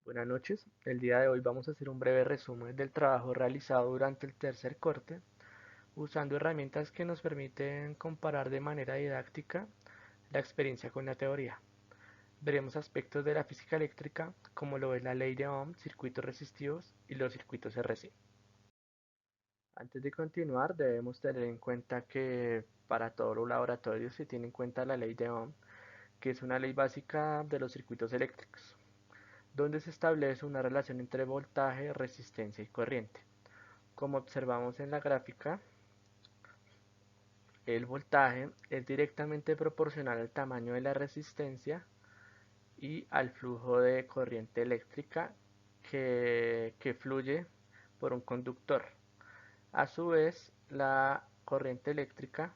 Buenas noches, el día de hoy vamos a hacer un breve resumen del trabajo realizado durante el tercer corte, usando herramientas que nos permiten comparar de manera didáctica la experiencia con la teoría. Veremos aspectos de la física eléctrica, como lo es la ley de Ohm, circuitos resistivos y los circuitos RC. Antes de continuar, debemos tener en cuenta que para todos los laboratorios se tiene en cuenta la ley de Ohm, que es una ley básica de los circuitos eléctricos, donde se establece una relación entre voltaje, resistencia y corriente. Como observamos en la gráfica, el voltaje es directamente proporcional al tamaño de la resistencia y al flujo de corriente eléctrica que fluye por un conductor. A su vez, la corriente eléctrica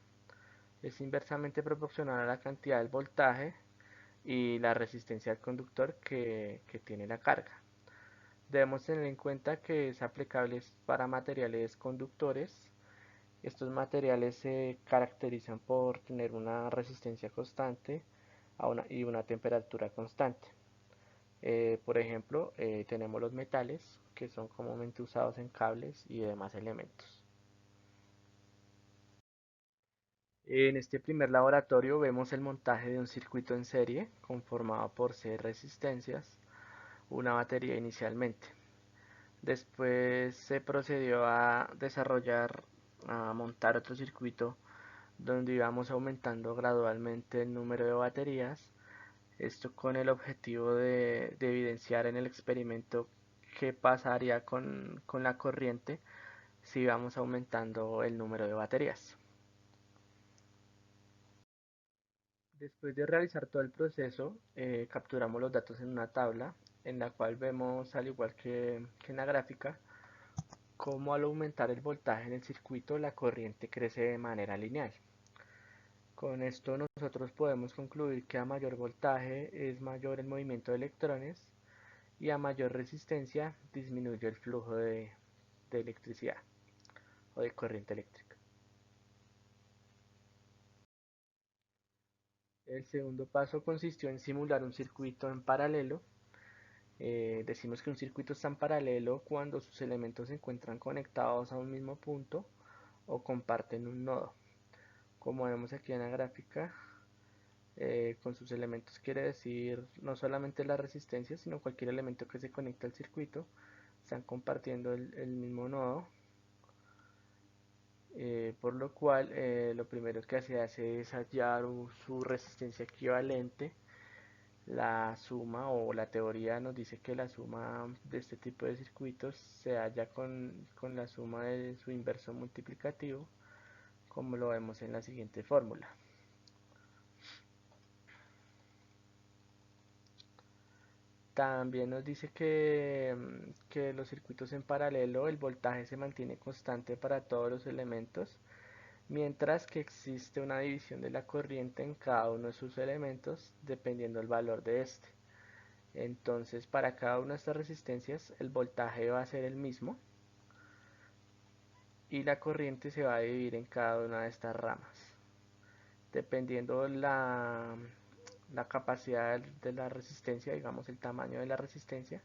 es inversamente proporcional a la cantidad del voltaje y la resistencia del conductor que tiene la carga. Debemos tener en cuenta que es aplicable para materiales conductores. Estos materiales se caracterizan por tener una resistencia constante y una temperatura constante. Por ejemplo, tenemos los metales, que son comúnmente usados en cables y demás elementos. En este primer laboratorio vemos el montaje de un circuito en serie conformado por 6 resistencias, una batería inicialmente. Después se procedió a montar otro circuito donde íbamos aumentando gradualmente el número de baterías, esto con el objetivo de evidenciar en el experimento qué pasaría con la corriente si íbamos aumentando el número de baterías. Después de realizar todo el proceso, capturamos los datos en una tabla en la cual vemos, al igual que en la gráfica, cómo al aumentar el voltaje en el circuito la corriente crece de manera lineal. Con esto nosotros podemos concluir que a mayor voltaje es mayor el movimiento de electrones y a mayor resistencia disminuye el flujo de electricidad o de corriente eléctrica. El segundo paso consistió en simular un circuito en paralelo. Decimos que un circuito está en paralelo cuando sus elementos se encuentran conectados a un mismo punto o comparten un nodo. Como vemos aquí en la gráfica, con sus elementos quiere decir no solamente la resistencia, sino cualquier elemento que se conecta al circuito, están compartiendo el mismo nodo, por lo cual lo primero que se hace es hallar su resistencia equivalente. La suma o la teoría nos dice que la suma de este tipo de circuitos se halla con la suma de su inverso multiplicativo, como lo vemos en la siguiente fórmula. También nos dice que los circuitos en paralelo el voltaje se mantiene constante para todos los elementos, mientras que existe una división de la corriente en cada uno de sus elementos dependiendo del valor de este. Entonces, para cada una de estas resistencias el voltaje va a ser el mismo y la corriente se va a dividir en cada una de estas ramas. Dependiendo la capacidad de la resistencia, digamos el tamaño de la resistencia,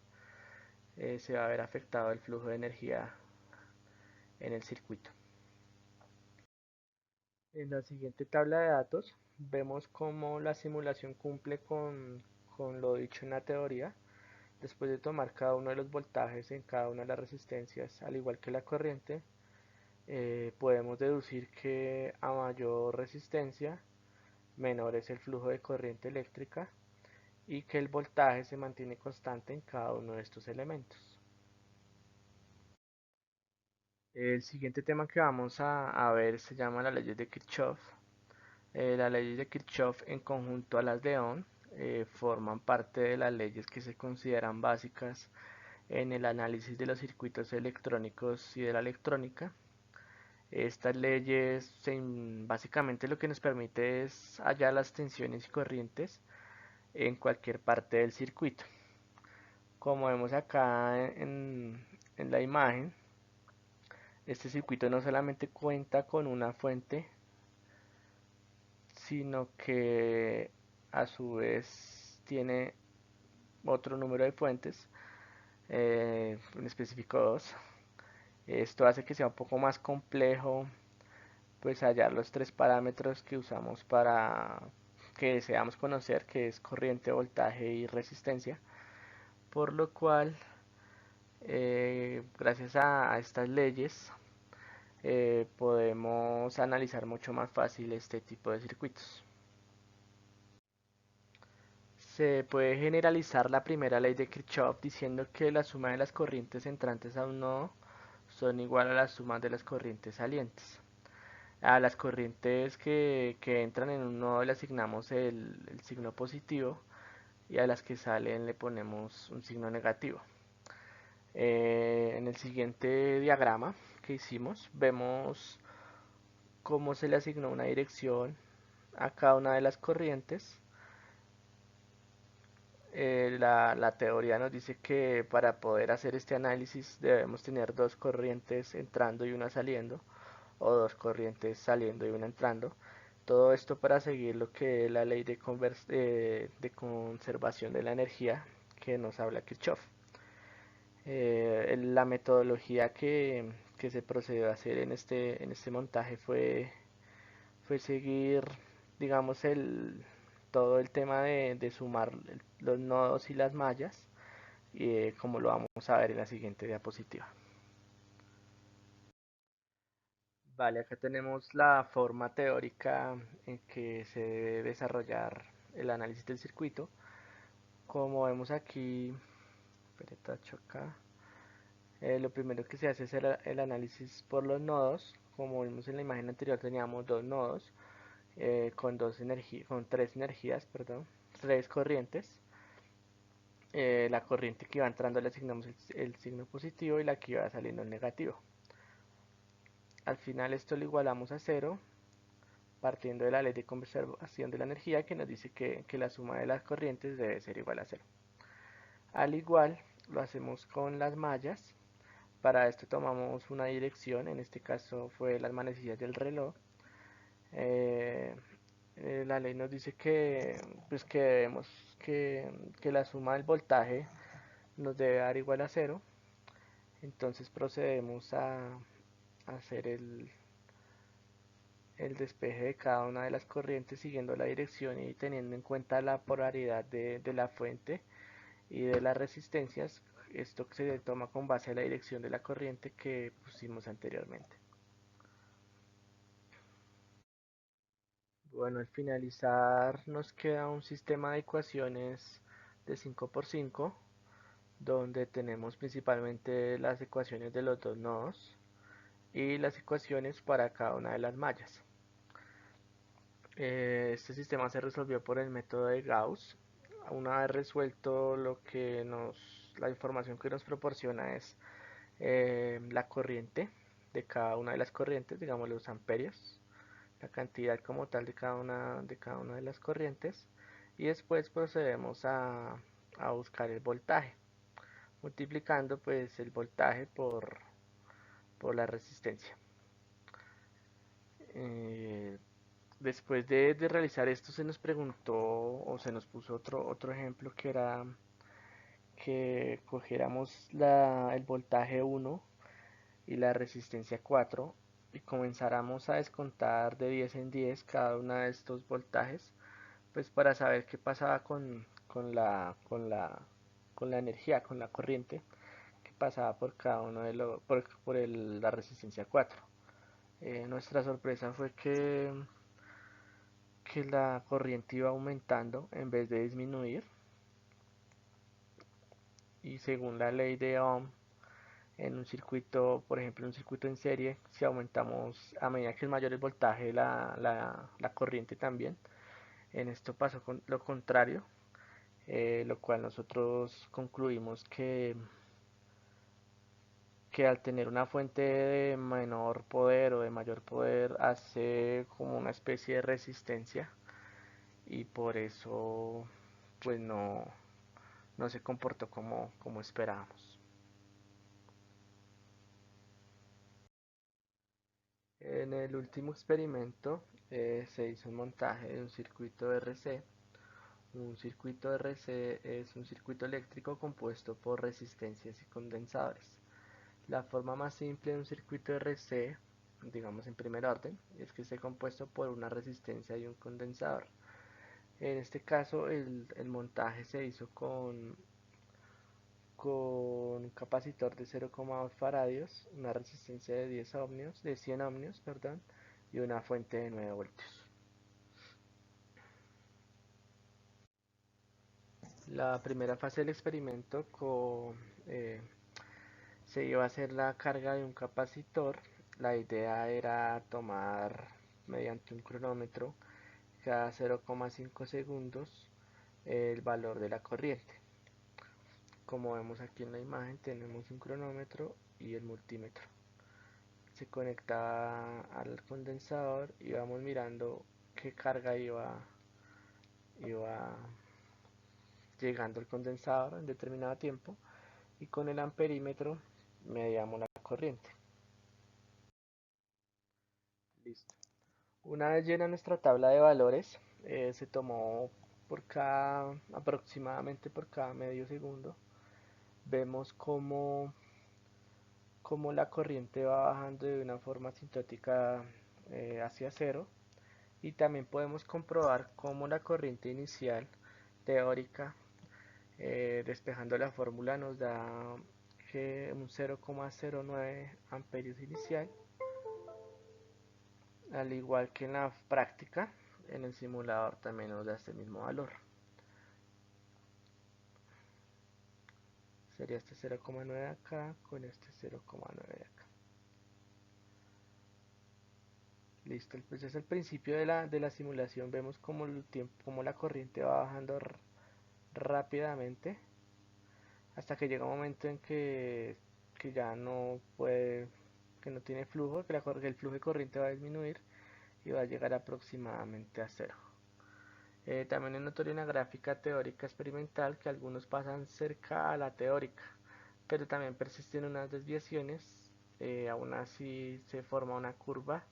se va a ver afectado el flujo de energía en el circuito. En la siguiente tabla de datos vemos cómo la simulación cumple con lo dicho en la teoría. Después de tomar cada uno de los voltajes en cada una de las resistencias, al igual que la corriente, podemos deducir que a mayor resistencia, menor es el flujo de corriente eléctrica y que el voltaje se mantiene constante en cada uno de estos elementos. El siguiente tema que vamos a ver se llama las leyes de Kirchhoff. Las leyes de Kirchhoff en conjunto a las de Ohm forman parte de las leyes que se consideran básicas en el análisis de los circuitos electrónicos y de la electrónica. Estas leyes básicamente lo que nos permite es hallar las tensiones y corrientes en cualquier parte del circuito. Como vemos acá en la imagen, este circuito no solamente cuenta con una fuente, sino que a su vez tiene otro número de fuentes, en específico dos. Esto hace que sea un poco más complejo pues hallar los tres parámetros que usamos para que deseamos conocer, que es corriente, voltaje y resistencia, por lo cual gracias a estas leyes podemos analizar mucho más fácil este tipo de circuitos. Se puede generalizar la primera ley de Kirchhoff diciendo que la suma de las corrientes entrantes a un nodo son igual a la suma de las corrientes salientes. A las corrientes que entran en un nodo le asignamos el signo positivo y a las que salen le ponemos un signo negativo. En el siguiente diagrama que hicimos vemos cómo se le asignó una dirección a cada una de las corrientes. La teoría nos dice que para poder hacer este análisis debemos tener dos corrientes entrando y una saliendo, o dos corrientes saliendo y una entrando. Todo esto para seguir lo que es la ley de conservación de la energía que nos habla Kirchhoff. La metodología que se procedió a hacer en este montaje fue seguir, digamos, todo el tema de sumar los nodos y las mallas, como lo vamos a ver en la siguiente diapositiva. Vale, acá tenemos la forma teórica en que se debe desarrollar el análisis del circuito. Como vemos aquí, acá, lo primero que se hace es el análisis por los nodos. Como vimos en la imagen anterior, teníamos dos nodos con tres energías, perdón, tres corrientes. La corriente que iba entrando le asignamos el signo positivo y la que iba saliendo el negativo. Al final esto lo igualamos a cero, partiendo de la ley de conservación de la energía que nos dice que la suma de las corrientes debe ser igual a cero. Al igual lo hacemos con las mallas. Para esto tomamos una dirección, en este caso fue las manecillas del reloj. Eh, la ley nos dice pues que debemos que la suma del voltaje nos debe dar igual a cero. Entonces procedemos a hacer el despeje de cada una de las corrientes siguiendo la dirección y teniendo en cuenta la polaridad de la fuente y de las resistencias. Esto se toma con base a la dirección de la corriente que pusimos anteriormente. Bueno, al finalizar nos queda un sistema de ecuaciones de 5 por 5 donde tenemos principalmente las ecuaciones de los dos nodos y las ecuaciones para cada una de las mallas. Este sistema se resolvió por el método de Gauss. Una vez resuelto, la información que nos proporciona es la corriente de cada una de las corrientes, digamos los amperios, la cantidad como tal de cada una de las corrientes, y después procedemos a buscar el voltaje, multiplicando pues el voltaje por la resistencia. Eh, Después de realizar esto se nos preguntó o se nos puso otro ejemplo que era que cogiéramos el voltaje 1 y la resistencia 4 y comenzáramos a descontar de 10 en 10 cada uno de estos voltajes, pues para saber qué pasaba con la energía, con la corriente que pasaba por cada uno la resistencia 4. Nuestra sorpresa fue que la corriente iba aumentando en vez de disminuir, y según la ley de Ohm en un circuito, por ejemplo, en un circuito en serie, si aumentamos a medida que es mayor el voltaje, la corriente también. En esto pasó con lo contrario, lo cual nosotros concluimos que al tener una fuente de menor poder o de mayor poder hace como una especie de resistencia y por eso pues no se comportó como esperábamos. En el último experimento se hizo un montaje de un circuito RC, Un circuito RC es un circuito eléctrico compuesto por resistencias y condensadores. La forma más simple de un circuito RC, digamos en primer orden, es que esté compuesto por una resistencia y un condensador. En este caso el montaje se hizo con un capacitor de 0,2 faradios, una resistencia de 10 ohmios, de 100 ohmios, perdón, y una fuente de 9 voltios. La primera fase del experimento eh, se iba a hacer la carga de un capacitor. La idea era tomar mediante un cronómetro cada 0,5 segundos el valor de la corriente. Como vemos aquí en la imagen, tenemos un cronómetro y el multímetro. Se conecta al condensador y vamos mirando qué carga iba llegando al condensador en determinado tiempo, y con el amperímetro medíamos la corriente. Listo. Una vez llena nuestra tabla de valores, se tomó aproximadamente por cada medio segundo. Vemos cómo la corriente va bajando de una forma asintótica hacia cero, y también podemos comprobar cómo la corriente inicial teórica, despejando la fórmula, nos da que un 0,09 amperios inicial, al igual que en la práctica. En el simulador también nos da este mismo valor, sería este 0,9 acá con este 0,9 acá. Listo, pues es el principio de la simulación. Vemos como el tiempo, como la corriente va bajando rápidamente, hasta que llega un momento en que ya no puede, que no tiene flujo, que el flujo de corriente va a disminuir y va a llegar aproximadamente a cero. También es notoria una gráfica teórica experimental que algunos pasan cerca a la teórica, pero también persisten unas desviaciones. Aún así se forma una curva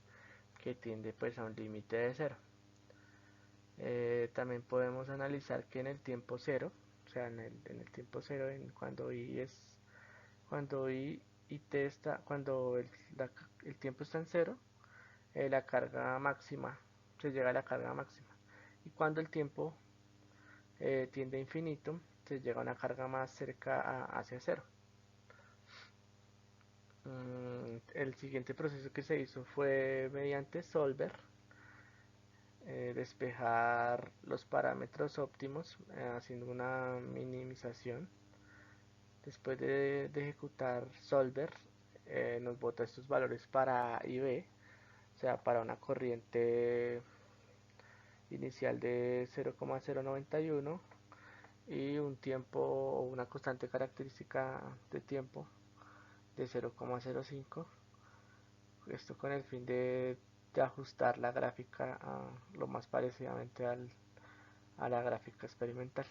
que tiende pues a un límite de cero. También podemos analizar que en el tiempo cero, o sea, en el tiempo cero, cuando i y t está, cuando el tiempo está en cero, la carga máxima, se llega a la carga máxima. Y cuando el tiempo tiende a infinito, se llega a una carga más cerca hacia cero. El siguiente proceso que se hizo fue mediante Solver, despejar los parámetros óptimos, haciendo una minimización. Después de ejecutar Solver, nos bota estos valores para A y B, o sea, para una corriente inicial de 0,091 y un tiempo o una constante característica de tiempo de 0,05. Esto con el fin de ajustar la gráfica lo más parecidamente a la gráfica experimental.